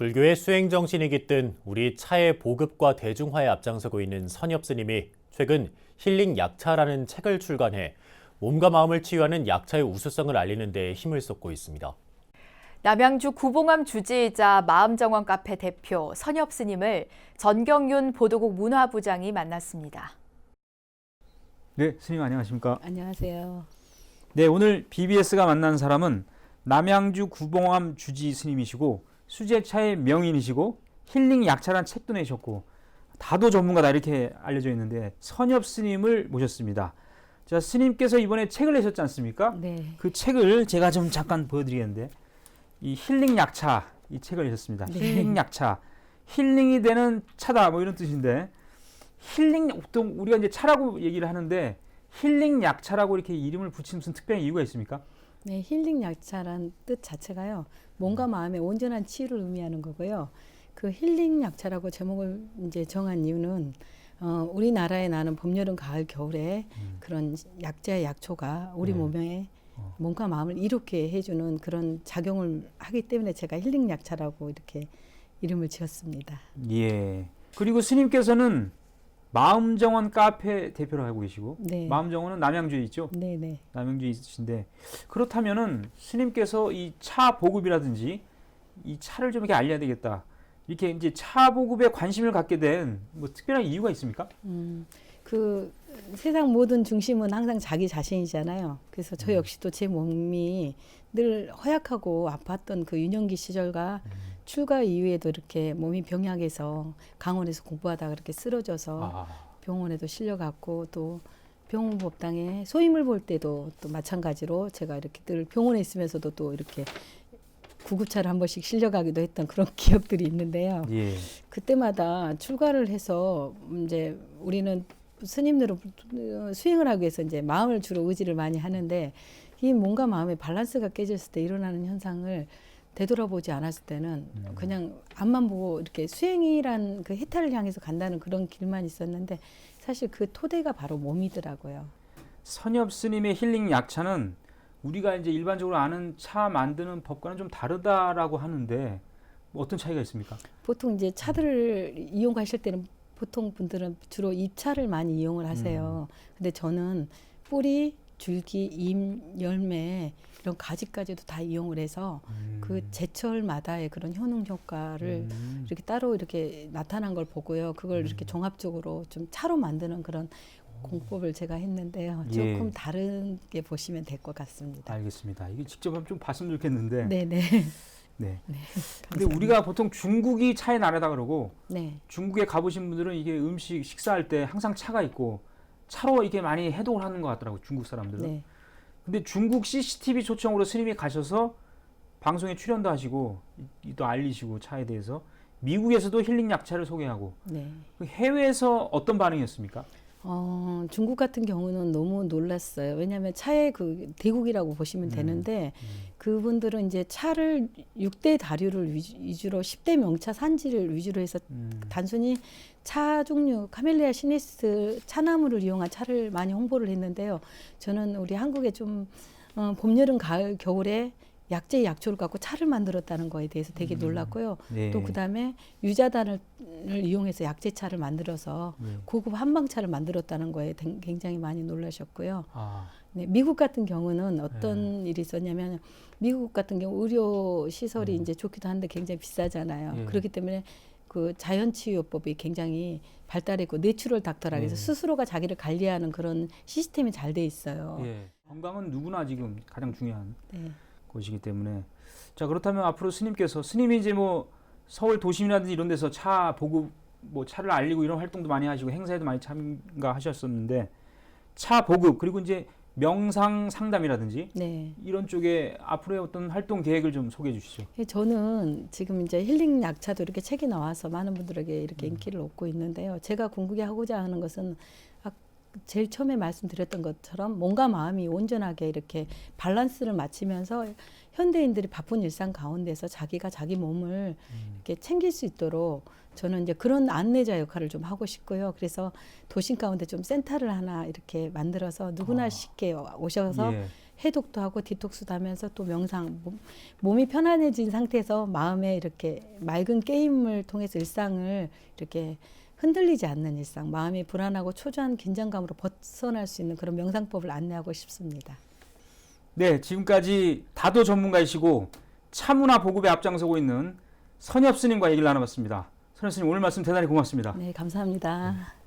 불교의 수행 정신이 깃든 우리 차의 보급과 대중화에 앞장서고 있는 선엽 스님이 최근 힐링 약차라는 책을 출간해 몸과 마음을 치유하는 약차의 우수성을 알리는 데 힘을 쏟고 있습니다. 남양주 구봉암 주지이자 마음정원 카페 대표 선엽 스님을 전경윤 보도국 문화부장이 만났습니다. 네, 스님 안녕하십니까? 안녕하세요. 네, 오늘 BBS가 만난 사람은 남양주 구봉암 주지 스님이시고 수제차의 명인이시고 힐링 약차란 책도 내셨고 다도 전문가다 이렇게 알려져 있는데 선엽 스님을 모셨습니다. 자, 스님께서 이번에 책을 내셨지 않습니까? 네. 그 책을 제가 좀 잠깐 보여드리겠는데 이 힐링 약차 이 책을 내셨습니다. 네. 힐링 약차, 힐링이 되는 차다 뭐 이런 뜻인데 힐링 보통 우리가 이제 차라고 얘기를 하는데 힐링 약차라고 이렇게 이름을 붙인 무슨 특별한 이유가 있습니까? 네, 힐링 약차란 뜻 자체가요. 몸과 마음의 온전한 치유를 의미하는 거고요. 그 힐링 약차라고 제목을 이제 정한 이유는 우리나라에 나는 봄, 여름, 가을, 겨울에 그런 약재, 약초가 우리 네. 몸에 몸과 마음을 이롭게 해주는 그런 작용을 하기 때문에 제가 힐링 약차라고 이렇게 이름을 지었습니다. 예. 그리고 스님께서는 마음정원 카페 대표를 하고 계시고 네. 마음정원은 남양주에 있죠. 네네. 남양주에 있으신데 그렇다면은 스님께서 이 차 보급이라든지 이 차를 좀 이렇게 알려야 되겠다. 이렇게 이제 차 보급에 관심을 갖게 된 뭐 특별한 이유가 있습니까? 그 세상 모든 중심은 항상 자기 자신이잖아요. 그래서 저 역시도 제 몸이 늘 허약하고 아팠던 그 유년기 시절과 출가 이후에도 이렇게 몸이 병약해서 강원에서 공부하다가 그렇게 쓰러져서 병원에도 실려갔고 또 병원 법당에 소임을 볼 때도 또 마찬가지로 제가 이렇게 늘 병원에 있으면서도 또 이렇게 구급차를 한 번씩 실려가기도 했던 그런 기억들이 있는데요. 예. 그때마다 출가를 해서 이제 우리는 스님들은 수행을 하기 위해서 이제 마음을 주로 의지를 많이 하는데 이 몸과 마음의 밸런스가 깨졌을 때 일어나는 현상을 되돌아보지 않았을 때는 그냥 앞만 보고 이렇게 수행이란 그 해탈을 향해서 간다는 그런 길만 있었는데 사실 그 토대가 바로 몸이더라고요. 선엽 스님의 힐링 약차는 우리가 이제 일반적으로 아는 차 만드는 법과는 좀 다르다라고 하는데 뭐 어떤 차이가 있습니까? 보통 이제 차들을 이용하실 때는 보통 분들은 주로 잎차를 많이 이용을 하세요. 근데 저는 뿌리, 줄기, 잎, 열매 이런 가지까지도 다 이용을 해서 그 제철마다의 그런 효능 효과를 이렇게 따로 이렇게 나타난 걸 보고요. 그걸 이렇게 종합적으로 좀 차로 만드는 그런 공법을 제가 했는데요. 조금 다르게 보시면 될 것 같습니다. 알겠습니다. 이게 직접 한번 좀 봤으면 좋겠는데. 네네. 네. 네. 근데 우리가 보통 중국이 차의 나라다 그러고 네. 중국에 가보신 분들은 이게 음식 식사할 때 항상 차가 있고 차로 이렇게 많이 해독을 하는 것 같더라고요. 중국 사람들은. 네. 근데 중국 CCTV 초청으로 스님이 가셔서 방송에 출연도 하시고 또 알리시고 차에 대해서 미국에서도 힐링 약차를 소개하고 네. 해외에서 어떤 반응이었습니까? 중국 같은 경우는 너무 놀랐어요. 왜냐하면 차의 그 대국이라고 보시면 되는데 그분들은 이제 차를 6대 다류를 위주로 10대 명차 산지를 위주로 해서 단순히 차 종류 카멜리아 시네스 차나무를 이용한 차를 많이 홍보를 했는데요. 저는 우리 한국에 좀 봄, 여름, 가을, 겨울에 약재, 약초를 갖고 차를 만들었다는 거에 대해서 되게 놀랐고요. 네. 또 그다음에 유자단을 이용해서 약재차를 만들어서 고급 한방차를 만들었다는 거에 굉장히 많이 놀라셨고요. 네, 미국 같은 경우는 어떤 일이 있었냐면 미국 같은 경우 의료 시설이 이제 좋기도 한데 굉장히 비싸잖아요. 그렇기 때문에 그 자연치유요법이 굉장히 발달했고 내추럴 닥터라고 해서 스스로가 자기를 관리하는 그런 시스템이 잘 돼 있어요. 예. 건강은 누구나 지금 가장 중요한 네. 것이기 때문에 자 그렇다면 앞으로 스님이 이제 뭐 서울 도심이라든지 이런 데서 차 보급 뭐 차를 알리고 이런 활동도 많이 하시고 행사에도 많이 참가하셨었는데 차 보급 그리고 이제 명상 상담이라든지 네. 이런 쪽에 앞으로의 어떤 활동 계획을 좀 소개해 주시죠. 저는 지금 이제 힐링 약차도 이렇게 책이 나와서 많은 분들에게 이렇게 인기를 얻고 있는데요. 제가 궁극에 하고자 하는 것은 제일 처음에 말씀드렸던 것처럼 몸과 마음이 온전하게 이렇게 밸런스를 맞추면서 현대인들이 바쁜 일상 가운데서 자기가 자기 몸을 이렇게 챙길 수 있도록 저는 이제 그런 안내자 역할을 좀 하고 싶고요. 그래서 도심 가운데 좀 센터를 하나 이렇게 만들어서 누구나 쉽게 오셔서 해독도 하고 디톡스도 하면서 또 명상, 몸이 편안해진 상태에서 마음에 이렇게 맑은 게임을 통해서 일상을 이렇게 흔들리지 않는 일상, 마음이 불안하고 초조한 긴장감으로 벗어날 수 있는 그런 명상법을 안내하고 싶습니다. 네, 지금까지 다도 전문가이시고 차문화 보급에 앞장서고 있는 선엽 스님과 얘기를 나눠봤습니다. 선엽 스님 오늘 말씀 대단히 고맙습니다. 네, 감사합니다.